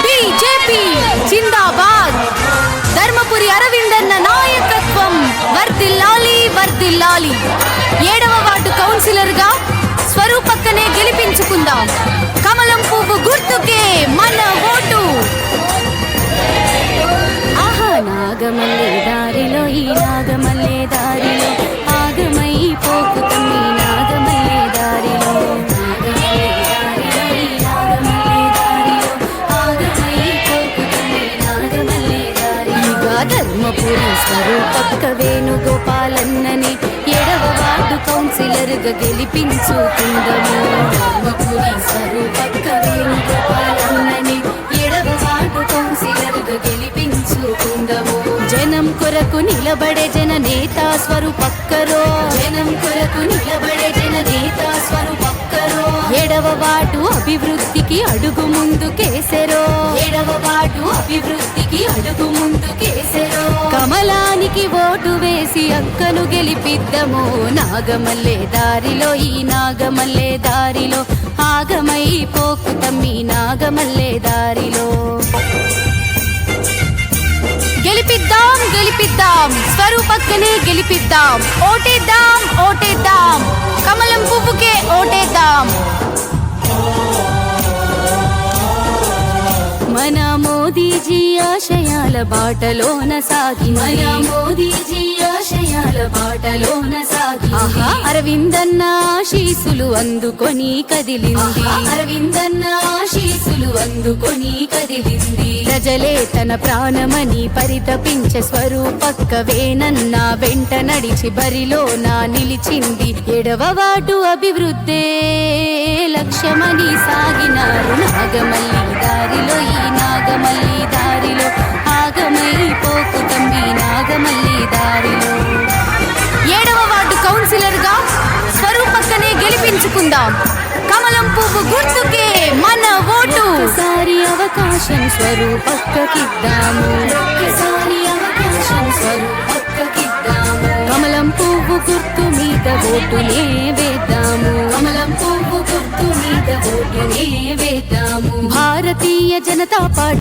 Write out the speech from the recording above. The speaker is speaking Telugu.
బీజేపీ జిందాబాద్. ధర్మపురి అరవిందన్న నాయకత్వం వర్ధిల్లాలి వర్ధిల్లాలి. 7వ వార్డు కౌన్సిలర్ గా స్వరూపక్కనే గెలిపించుకుందాం. కమలం పువ్వు గుర్తుకే మన ఓటు. ఆహా నాగమల్లే దారిలో ఈ నాగమల్లే దారిలో ఆగమై పోకు తమ్మి నాగమల్లే దారిలో ధర్మపురి స్వరూపక్క వేణుగోపాలన్నని 7వ వార్డు కౌన్సిలర్ గా గెలిపించుకుందము. ధర్మపురి స్వరూపక్క వేణుగోపాలన్నని 7వ వార్డు కౌన్సిలర్ గా గెలిపించుకుందము. జనం కొరకు నిలబడే జన నేత స్వరూపక్కరో. జనం కొరకు నిలబడే జన నేత స్వరూపక్కరో. 7వ వార్డు అభివృద్ధికి అడుగు ముందుకేసెరో. 7వ వార్డు అభివృద్ధికి అడుగు ముందుకేసెరో. కమలానికి ఓటు వేసి అక్కను గెలిపిద్దము. నాగమల్లే దారిలో ఈ నాగమల్లే దారిలో ఆగమై పోకు తమ్మి నాగమల్లే దారిలో. గెలిపిద్దాం గెలిపిద్దాం స్వరూపక్కనే గెలిపిద్దాం. ఓటేద్దాం ఓటేద్దాం కమలం పువ్వుకే ఓటేద్దాం. మన మోదీజీ ఆశయాల బాటలోన సాగి. మన మోదీజీ ఆశయాల బాటలోన సాగి. ఆహా అరవిందన్న ఆశీసులు అందుకొని కదిలింది. అరవిందన్న ఆశీసులు అందుకొని కదిలింది. ప్రజలే తన ప్రాణమని పరితపించే స్వరూపక్క వేనన్న వెంట నడిచి బరిలోన నిలిచింది. 7వ వార్డు అభివృద్ధే లక్ష్యమని సాగినారు. నాగమల్లి దారిలో ఈ నాగమల్లి దారిలో ఆగమై పోకు తమ్మి నాగమల్లి దారిలో. 7వ వార్డు కౌన్సిలర్ గా స్వరూపక్కనే గెలిపించుకుందాం. కమలం పువ్వు గుర్తుకే మన ఓటు. ఒకసారి అవకాశం స్వరూపక్కకిద్దాము. ఒక్కసారి అవకాశం స్వరూపక్కకిద్దాము. కమలం పువ్వు గుర్తు మీద ఓటునే వేద్దాము. కమలం పువ్వు గుర్తు మీద ఓటునే వేద్దాము. భారతీయ జనతా పార్టీ